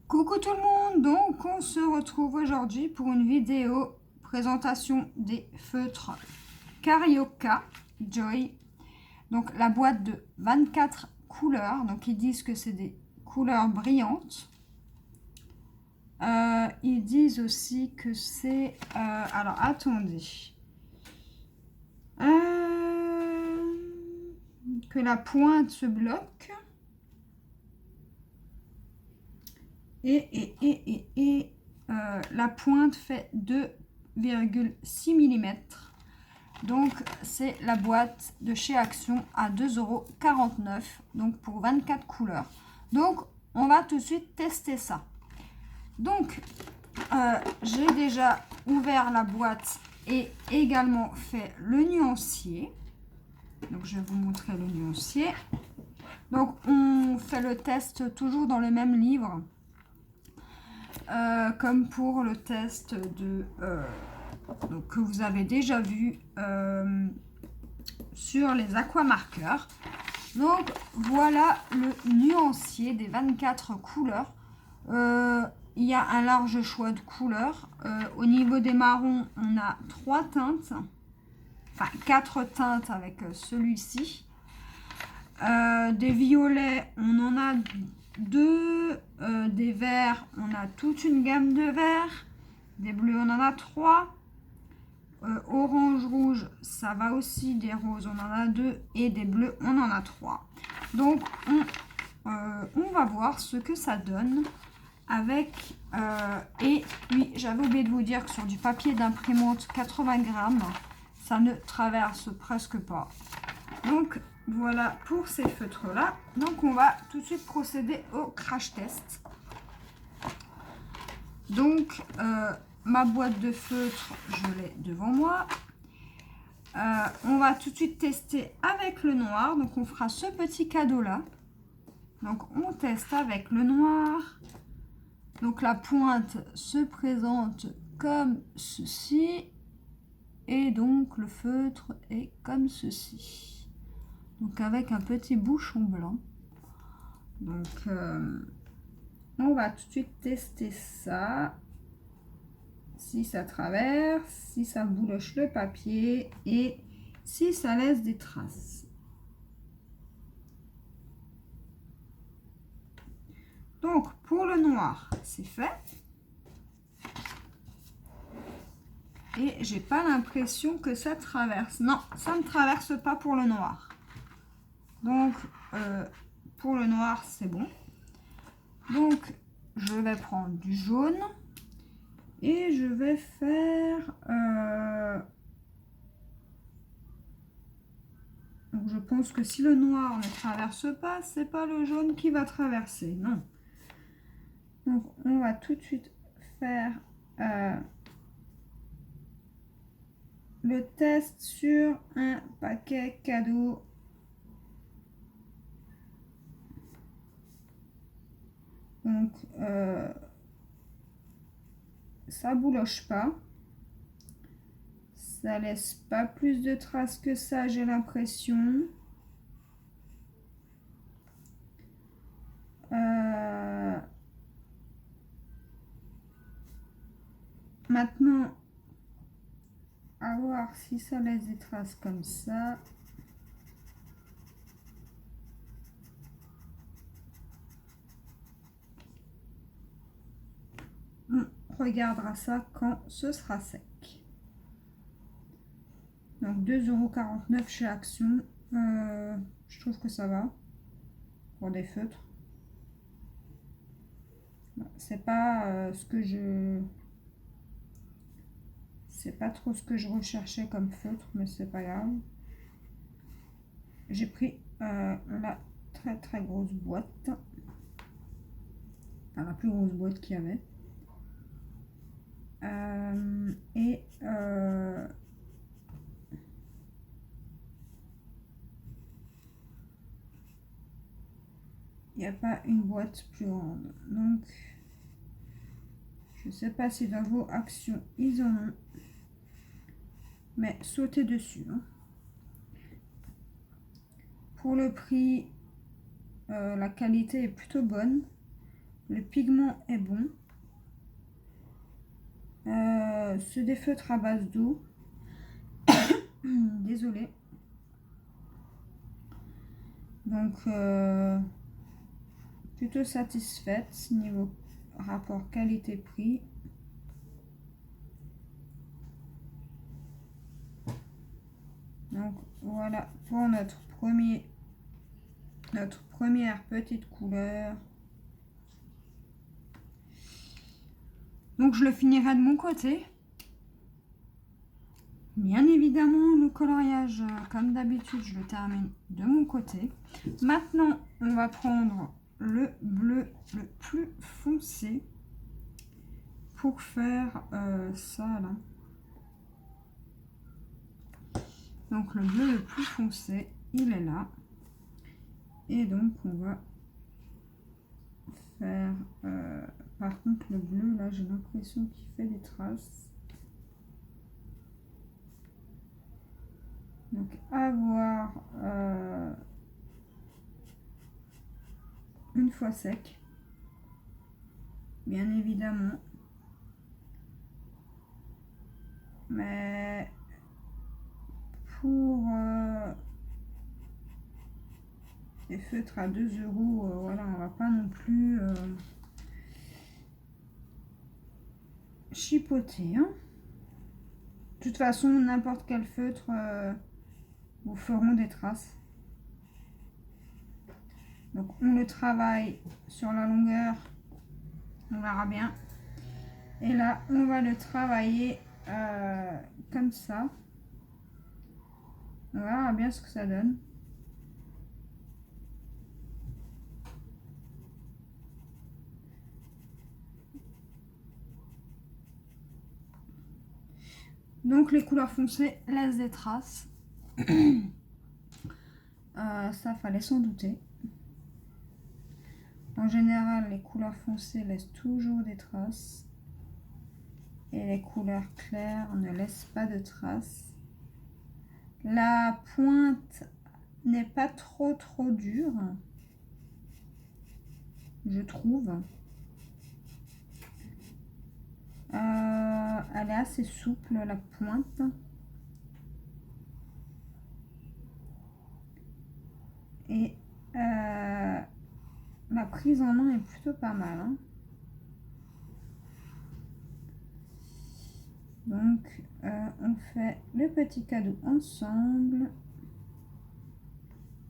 Coucou tout le monde, donc on se retrouve aujourd'hui pour une vidéo présentation des feutres Carioca Joy. Donc la boîte de 24 couleurs, donc ils disent que c'est des couleurs brillantes. Ils disent aussi que c'est... alors attendez. Que la pointe se bloque. Et la pointe fait 2,6 mm. Donc c'est la boîte de chez Action à 2,49 €, donc pour 24 couleurs. Donc on va tout de suite tester ça. Donc j'ai déjà ouvert la boîte et également fait le nuancier. Donc je vais vous montrer le nuancier. Donc on fait le test toujours dans le même livre. Comme pour le test donc, que vous avez déjà vu sur les aquamarqueurs. Donc voilà le nuancier des 24 couleurs. Il y a un large choix de couleurs. Au niveau des marrons, on a 3 teintes, enfin 4 teintes avec celui-ci. Des violets, on en a 2, des verts, on a toute une gamme de verts, des bleus, on en a 3, orange, rouge, ça va aussi, des roses, on en a 2, et des bleus, on en a 3. Donc, on va voir ce que ça donne avec... et oui, j'avais oublié de vous dire que sur du papier d'imprimante 80 grammes, ça ne traverse presque pas. Donc, voilà pour ces feutres-là. Donc, on va tout de suite procéder au crash test. Donc, ma boîte de feutres, je l'ai devant moi. On va tout de suite tester avec le noir. Donc, on fera ce petit cadeau-là. Donc, on teste avec le noir. Donc, la pointe se présente comme ceci. Et donc, le feutre est comme ceci. Donc avec un petit bouchon blanc. Donc on va tout de suite tester ça. Si ça traverse, si ça bouloche le papier et si ça laisse des traces. Donc pour le noir, c'est fait. Et j'ai pas l'impression que ça traverse. Non, ça ne traverse pas pour le noir. Donc pour le noir, c'est bon. Donc je vais prendre du jaune. Et je vais faire... donc je pense que si le noir ne traverse pas, c'est pas le jaune qui va traverser. Non. Donc on va tout de suite faire le test sur un paquet cadeau. Donc ça bouloche pas. Ça laisse pas plus de traces que ça, j'ai l'impression. Maintenant, à voir si ça laisse des traces comme ça. On regardera ça quand ce sera sec. Donc 2,49 € chez Action. Je trouve que ça va pour des feutres. C'est pas ce que je... C'est pas trop ce que je recherchais comme feutre, mais c'est pas grave. J'ai pris la très grosse boîte. Enfin, la plus grosse boîte qu'il y avait. Il n'y a pas une boîte plus grande. Donc, je ne sais pas si dans vos actions, ils en ont. Mais sautez dessus. Hein. Pour le prix, la qualité est plutôt bonne. Le pigment est bon. C'est des feutres à base d'eau. Désolée. Donc, plutôt satisfaite niveau rapport qualité-prix. Donc, voilà pour notre première petite couleur. Donc, je le finirai de mon côté. Bien évidemment, le coloriage, comme d'habitude, je le termine de mon côté. Maintenant, on va prendre le bleu le plus foncé pour faire ça là. Donc, le bleu le plus foncé, il est là. Et donc, on va faire... par contre, le bleu, là, j'ai l'impression qu'il fait des traces. Donc, à voir une fois sec, bien évidemment. Mais pour les feutres à 2 €, voilà, on va pas non plus chipoter. Hein. De toute façon, n'importe quel feutre vous feront des traces. Donc on le travaille sur la longueur, on verra bien. Et là, on va le travailler comme ça. On verra bien ce que ça donne. Donc les couleurs foncées laissent des traces. Ça, fallait s'en douter. En général, les couleurs foncées laissent toujours des traces. Et les couleurs claires ne laissent pas de traces. La pointe n'est pas trop dure, je trouve. Elle est assez souple, la pointe. Et la prise en main est plutôt pas mal. Hein. Donc, on fait le petit cadeau ensemble.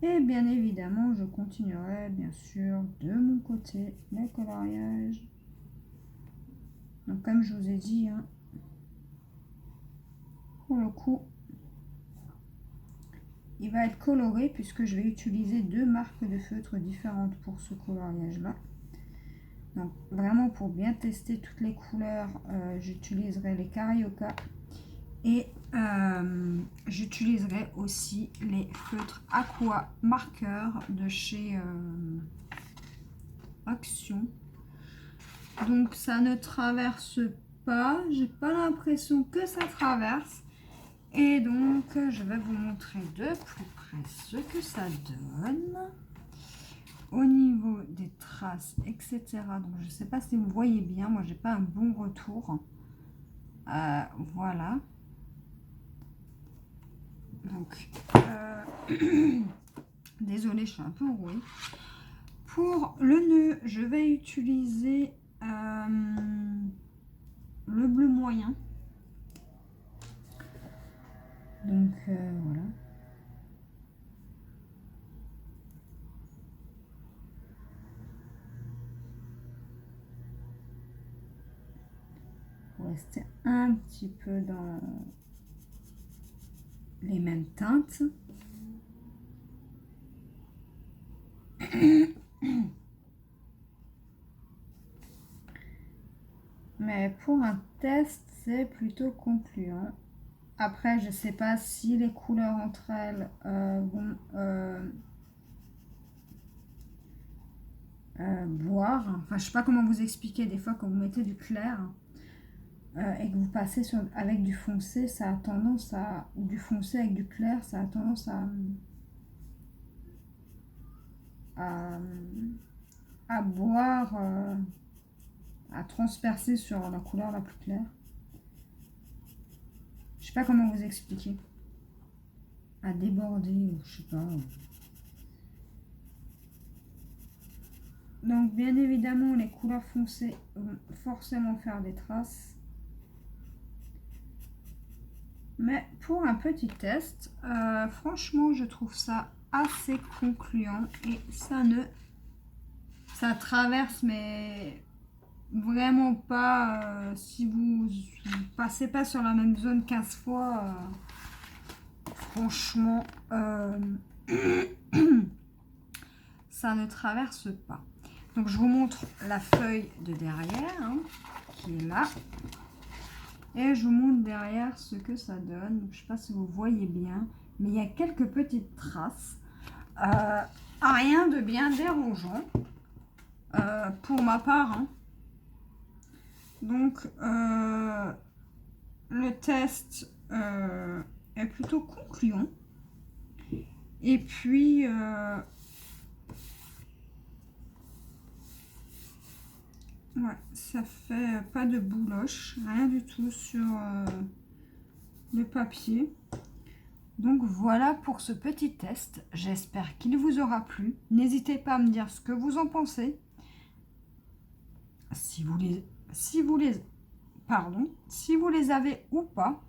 Et bien évidemment, je continuerai bien sûr de mon côté le coloriage. Donc, comme je vous ai dit, hein, pour le coup, il va être coloré puisque je vais utiliser 2 marques de feutres différentes pour ce coloriage-là. Donc, vraiment pour bien tester toutes les couleurs, j'utiliserai les Carioca et j'utiliserai aussi les feutres Aqua Marker de chez Action. Donc ça ne traverse pas, j'ai pas l'impression que ça traverse. Et donc je vais vous montrer de plus près ce que ça donne au niveau des traces, etc. Donc je sais pas si vous voyez bien, moi j'ai pas un bon retour. Voilà. Donc désolée, je suis un peu rouillée. Pour le nœud, je vais utiliser le bleu moyen. Donc voilà. Pour rester un petit peu dans les mêmes teintes. Mais pour un test, c'est plutôt concluant. Après, je sais pas si les couleurs entre elles vont boire. Enfin, je sais pas comment vous expliquer. Des fois, quand vous mettez du clair et que vous passez avec du foncé, ça a tendance à... Ou du foncé avec du clair, ça a tendance à à boire, à transpercer sur la couleur la plus claire. Je sais pas comment vous expliquer. À déborder, ou je sais pas. Donc bien évidemment, les couleurs foncées vont forcément faire des traces. Mais pour un petit test, franchement, je trouve ça assez concluant et ça traverse, mais vraiment pas. Si vous passez pas sur la même zone 15 fois, franchement, ça ne traverse pas. Donc je vous montre la feuille de derrière, hein, qui est là. Et je vous montre derrière ce que ça donne. Donc, je ne sais pas si vous voyez bien, mais il y a quelques petites traces. Rien de bien dérangeant pour ma part. Hein. Donc, le test est plutôt concluant. Et puis, ouais, ça fait pas de bouloche, rien du tout sur le papier. Donc voilà pour ce petit test. J'espère qu'il vous aura plu. N'hésitez pas à me dire ce que vous en pensez. Si vous les avez ou pas.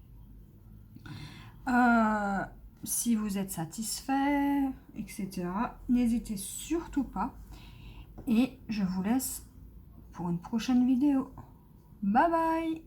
Si vous êtes satisfait, etc. N'hésitez surtout pas. Et je vous laisse pour une prochaine vidéo. Bye bye!